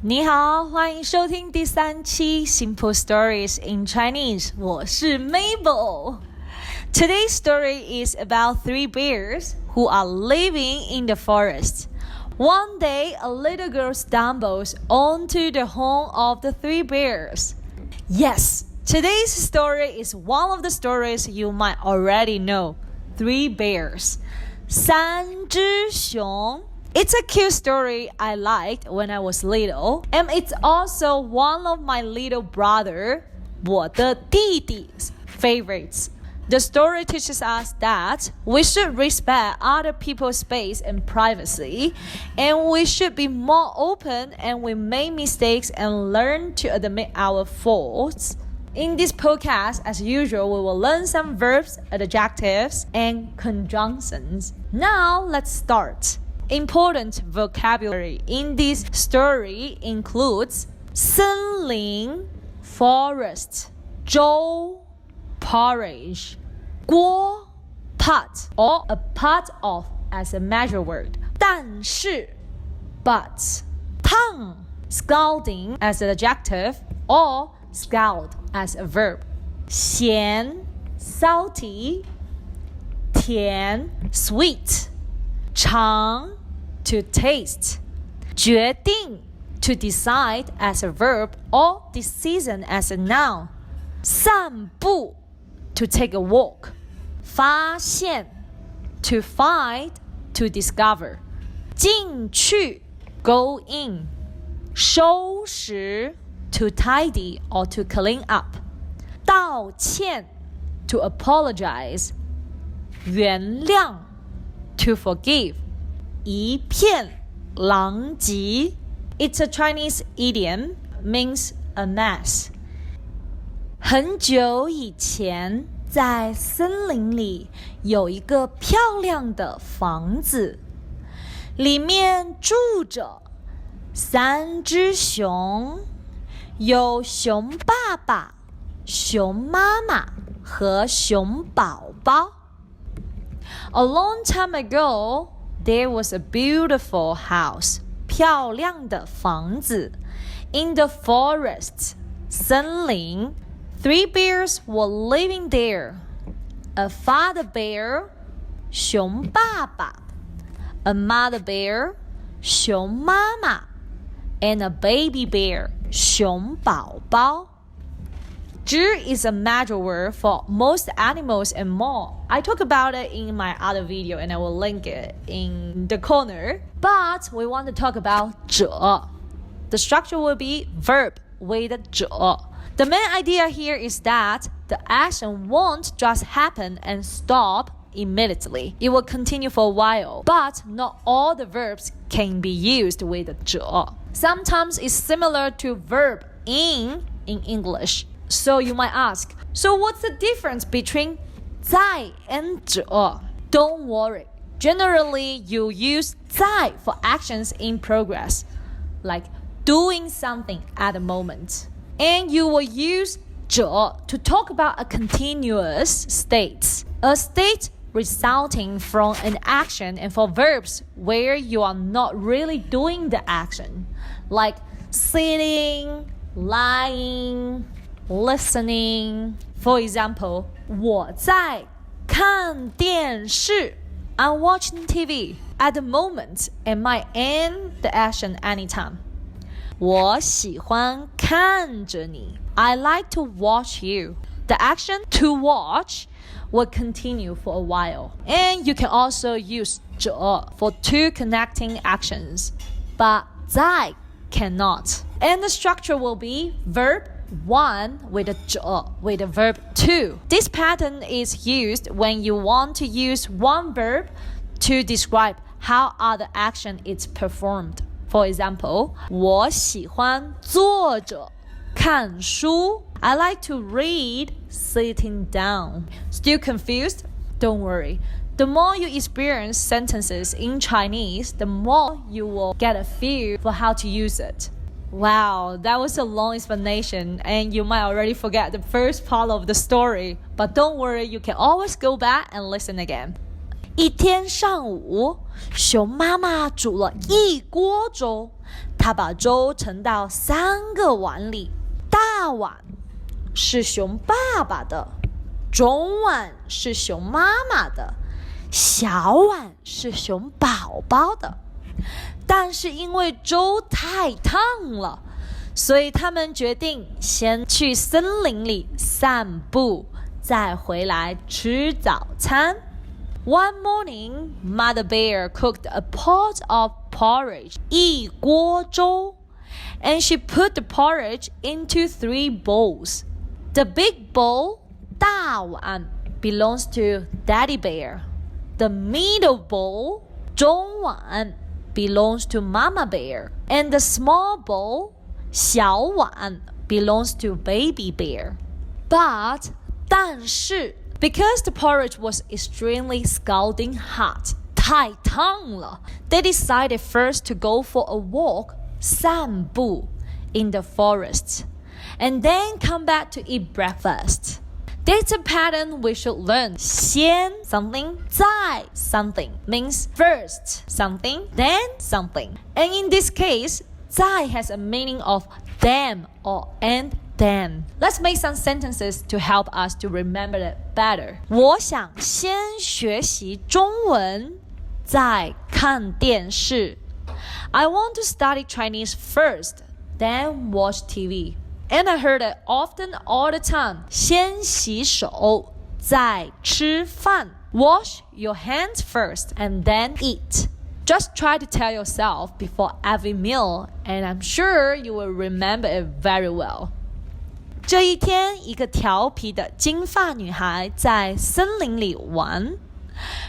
你好，欢迎收听第3期 Simple Stories in Chinese. 我是 Mabel. Today's story is about 3 bears who are living in the forest. One day, a little girl stumbles onto the home of the 3 bears. Yes, today's story is one of the stories you might already know. 3 bears. 3只熊. It's a cute story I liked when I was little, and it's also one of my little brother, 我的弟弟's favorites. The story teaches us that we should respect other people's space and privacy, and we should be more open and we make mistakes and learn to admit our faults. In this podcast, as usual, we will learn some verbs, adjectives, and conjunctions. Now, let's start. Important vocabulary in this story includes 森林 forest, 粥 porridge, 锅 pot or a part of as a measure word, 但是 but, 烫 scalding as an adjective or scald as a verb, 咸 salty, 甜 sweet, 尝 to taste, 决定 to decide as a verb or decision as a noun, 散步 to take a walk, 发现 to find, to discover, 进去 go in, 收拾 to tidy or to clean up, 道歉 to apologize, 原谅 to forgive, 一片狼藉 It's a Chinese idiom, means a mess. 很久以前，在森林里有一个漂亮的房子，里面住着3只熊，有熊爸爸、熊妈妈和熊宝宝。A long time ago, there was a beautiful house, 漂亮的房子 in the forest, 森林。3 bears were living there. A father bear, 熊爸爸 a mother bear, 熊妈妈 and a baby bear, 熊宝宝。只 is a measure word for most animals and more. I talk about it in my other video and I will link it in the corner. But we want to talk about 者. The structure will be verb with 者. The main idea here is that the action won't just happen and stop immediately. It will continue for a while, but not all the verbs can be used with 者. Sometimes it's similar to verb in English. So you might ask, so what's the difference between 在 and 者? Don't worry. Generally, you use 在 for actions in progress, like doing something at the moment. And you will use 者 to talk about a continuous state, a state resulting from an action, and for verbs where you are not really doing the action, like sitting, lying, listening. For example, 我在看电视 I'm watching TV at the moment and might end the action anytime. 我喜欢看着你 I like to watch you. The action to watch will continue for a while. And you can also use 者 for 2 connecting actions, but 在 cannot. And the structure will be verb 1 with a 者 with a verb 2. This pattern is used when you want to use one verb to describe how other action is performed. For example, 我喜欢坐着看书 I like to read sitting down. Still confused? Don't worry. The more you experience sentences in Chinese, the more you will get a feel for how to use it. Wow, that was a long explanation and you might already forget the first part of the story. But don't worry, you can always go back and listen again. 一天上午，熊妈妈煮了一锅粥，她她把粥盛到3个碗里，大碗是熊爸爸的，中碗是熊妈妈的，小碗是熊宝宝的。但是因为粥太烫了，所以他们决定先去森林里散步，再回来吃早餐。One morning, Mother Bear cooked a pot of porridge, 一锅粥, and she put the porridge into 3 bowls. The big bowl, 大碗, belongs to Daddy Bear. The middle bowl, 中碗, belongs to Mama Bear. And the small bowl, 小碗, belongs to Baby Bear. But, 但是because the porridge was extremely scalding hot, 太烫了, they decided first to go for a walk, 散步, in the forest, and then come back to eat breakfast. That's a pattern we should learn. 先 something, 再 something means first something, then something. And in this case, 再 has a meaning of them or and then. Let's make some sentences to help us to remember it better. 我想先学习中文，再看电视。I want to study Chinese first, then watch TV. And I heard it often all the time. 先洗手，再吃饭。Wash your hands first and then eat. Just try to tell yourself before every meal, and I'm sure you will remember it very well. 这一天，一个调皮的金发女孩在森林里玩，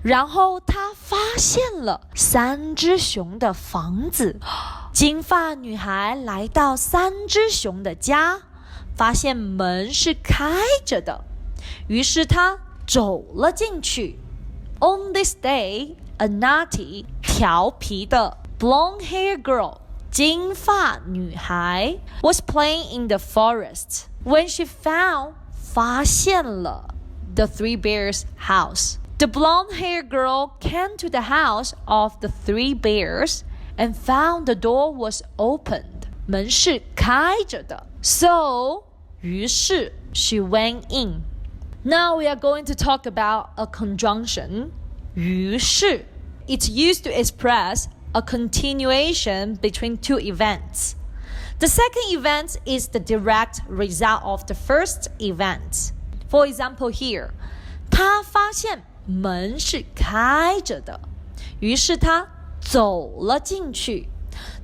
然后她发现了3只熊的房子。金发女孩来到3只熊的家，发现门是开着的，于是她走了进去。On this day, a naughty, 调皮的 blonde-haired girl, 金发女孩 was playing in the forest when she发现了 the 3 bears' house. The blonde-haired girl came to the house of the 3 bears and found the door was opened. 门是开着的。So, 于是 she went in. Now we are going to talk about a conjunction. 于是 It's used to express a continuation between 2 events. The second event is the direct result of the first event. For example here, 他发现门是开着的，于是他走了进去。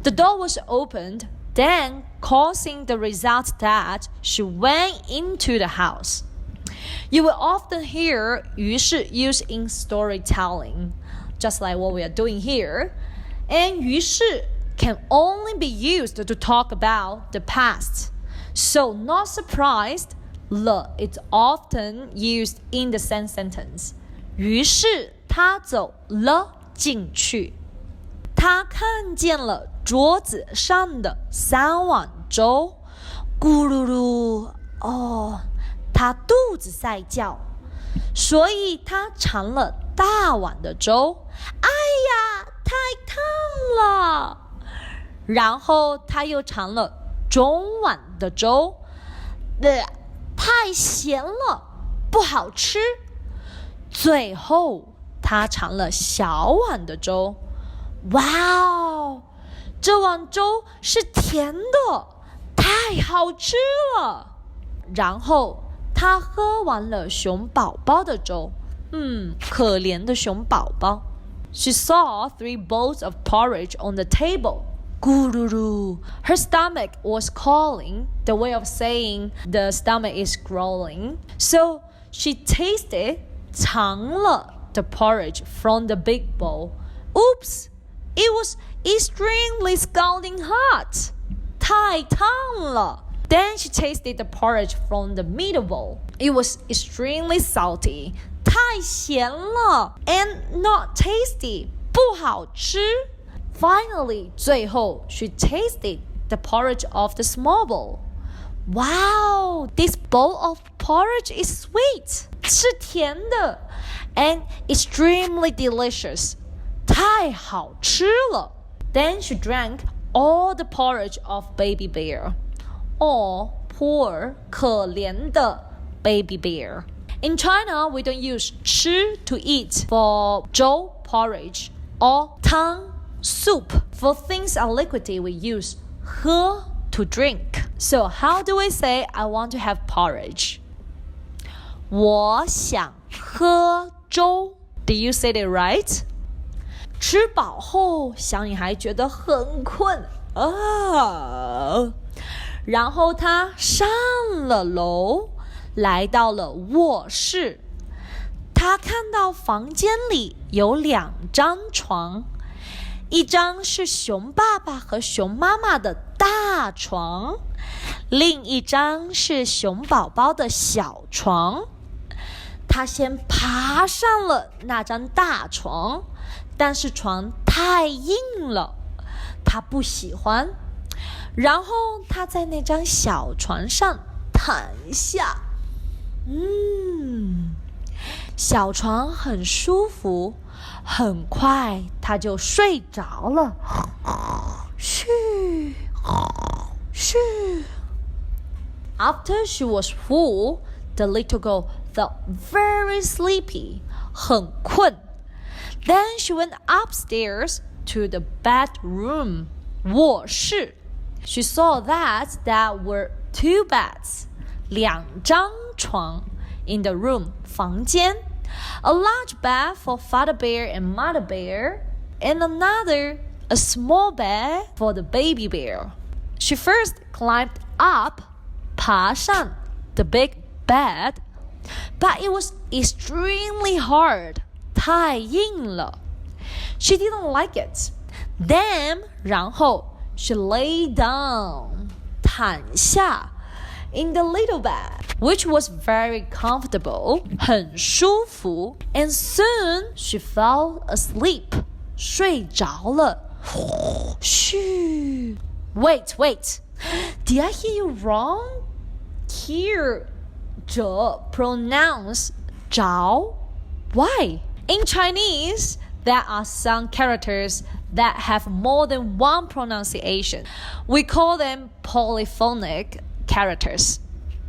The door was opened, then causing the result that she went into the house. You will often hear 于是 used in storytelling, just like what we are doing here. And 于是 can only be used to talk about the past. So not surprised, 了 is often used in the same sentence. 于是他走了进去。他看见了桌子上的3碗粥，咕噜噜，他肚子在叫，所以他尝了大碗的粥。哎呀，太烫了！然后他又尝了中碗的粥，太咸了，不好吃。最后他尝了小碗的粥，哇哦，这碗粥是甜的，太好吃了。然后他喝完了熊宝宝的粥，可怜的熊宝宝。She saw 3 bowls of porridge on the table. Gururu. Her stomach was calling, the way of saying the stomach is growling. So she tasted, 尝了 the porridge from the big bowl. Oops, it was extremely scalding hot. 太烫了。Then she tasted the porridge from the middle bowl. It was extremely salty. 太咸了 and not tasty. 不好吃。Finally, 最后 she tasted the porridge of the small bowl. Wow, this bowl of porridge is sweet. 是甜的 and extremely delicious. 太好吃了。Then she drank all the porridge of baby bear. Or poor, 可怜的 baby bear. In China, we don't use 吃 to eat for 粥 porridge or 汤 soup. For things are liquidy, we use 喝 to drink. So how do we say I want to have porridge? 我想喝粥. Did you say it right? 吃饱后，小女孩觉得很困啊，然后她上了楼，来到了卧室。她看到房间里有2张床，一张是熊爸爸和熊妈妈的大床，另一张是熊宝宝的小床。她先爬上了那张大床，但是床太硬了，她不喜欢。然后她在那张小床上躺下，小床很舒服，很快她就睡着了。嘘，嘘。After she was full, the little girl felt very sleepy, 很困。Then she went upstairs to the bedroom, 卧室。She saw that there were 2 beds, 2张床 in the room, 房间。A large bed for Father Bear and Mother Bear, and another, a small bed for the baby bear. She first climbed up, 爬上 the big bed, but it was extremely hard, 太硬了。She didn't like it. Then, 然后 she lay down, 躺下 in the little bed, which was very comfortable, 很舒服 and soon she fell asleep, 睡着了。嘘 Wait, did I hear you wrong? Here, 着 pronounce 着 Why? In Chinese, there are some characters that have more than one pronunciation. We call them polyphonic characters.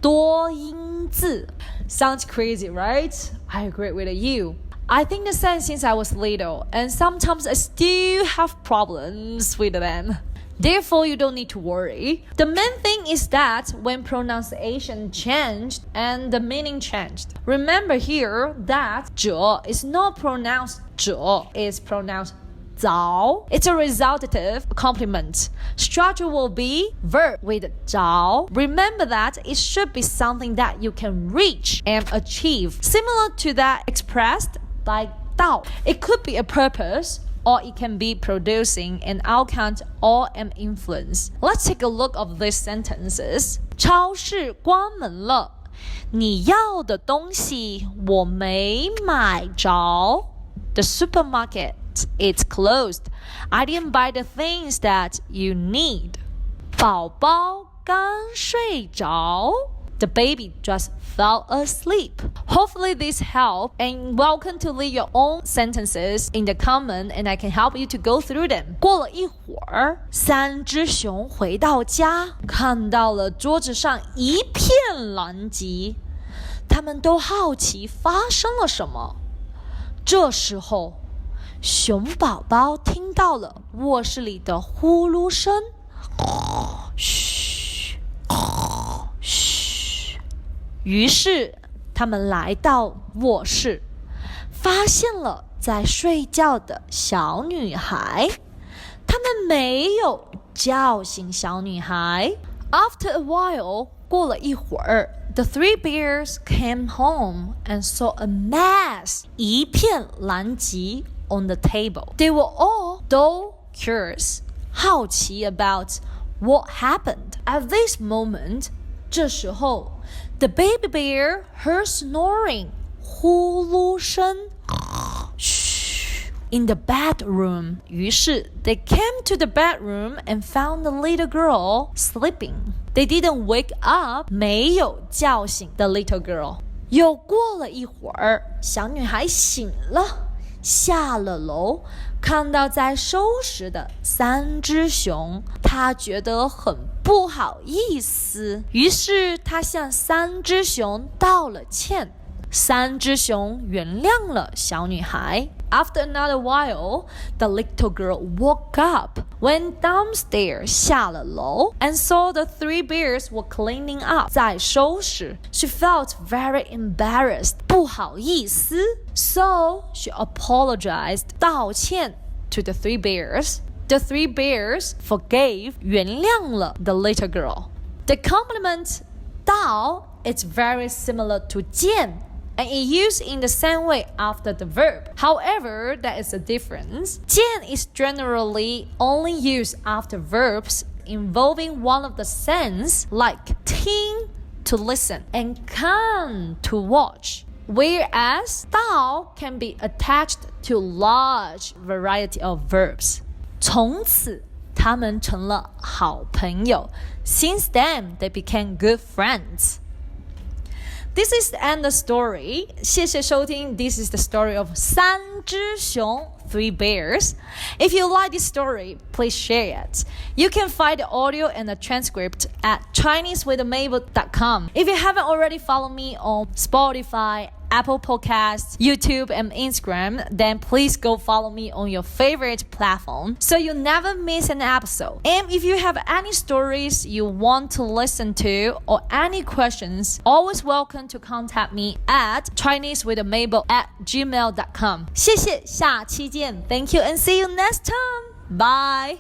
多音字 Sounds crazy, right? I agree with you. I think the same since I was little, and sometimes I still have problems with them. Therefore, you don't need to worry. The main thing is that when pronunciation changed and the meaning changed. Remember here that 着 is not pronounced 着, it's pronounced 早. It's a resultative complement. Structure will be verb with 早. Remember that it should be something that you can reach and achieve, similar to that expressed by 到. It could be a purpose, or it can be producing an outcome or an influence. Let's take a look of these sentences. 超市关门了，你要的东西我没买着。The supermarket is closed. I didn't buy the things that you need. 宝宝刚睡着。The baby just fell asleep. Hopefully this helped, and welcome to leave your own sentences in the comment and I can help you to go through them. 过了一会儿，3只熊回到家，看到了桌子上一片狼藉，他们都好奇发生了什么。这时候，熊宝宝听到了卧室里的呼噜声，嘘，嘘。于是他们来到卧室，发现了在睡觉的小女孩。他们没有叫醒小女孩。After a while, 过了一会儿 the 3 bears came home and saw a mess, 一片狼藉 on the table. They were all though curious, 好奇 about what happened. At this moment, 这时候The baby bear heard snoring, 呼噜声 in the bedroom. 于是 they came to the bedroom and found the little girl sleeping. They didn't wake up, 没有叫醒 the little girl. 又过了一会儿，小女孩醒了，下了楼，看到在收拾的3只熊，他觉得很不好意思，于是他向3只熊道了歉。3只熊原谅了小女孩。After another while, the little girl woke up, went downstairs 下了楼 and saw the 3 bears were cleaning up 在收拾。She felt very embarrassed 不好意思 So she apologized 道歉 to the 3 bears. The 3 bears forgave 原谅了 the little girl. The complement 道 is very similar to 见and it used in the same way after the verb. However, there is a difference. 见 is generally only used after verbs involving one of the sense like 听 to listen and 看 to watch. Whereas 道 can be attached to large variety of verbs. 从此他们成了好朋友. Since then, they became good friends.This is the end of the story. 谢谢收听 This is the story of 3只熊 3 bears. If you like this story, please share it. You can find the audio and the transcript at ChineseWithMabel.com. If you haven't already followed me on Spotify, Apple Podcasts, YouTube, and Instagram, then please go follow me on your favorite platform so you never miss an episode. And if you have any stories you want to listen to or any questions, always welcome to contact me at ChineseWithMabel@gmail.com. 谢谢，下期见。Thank you and see you next time. Bye.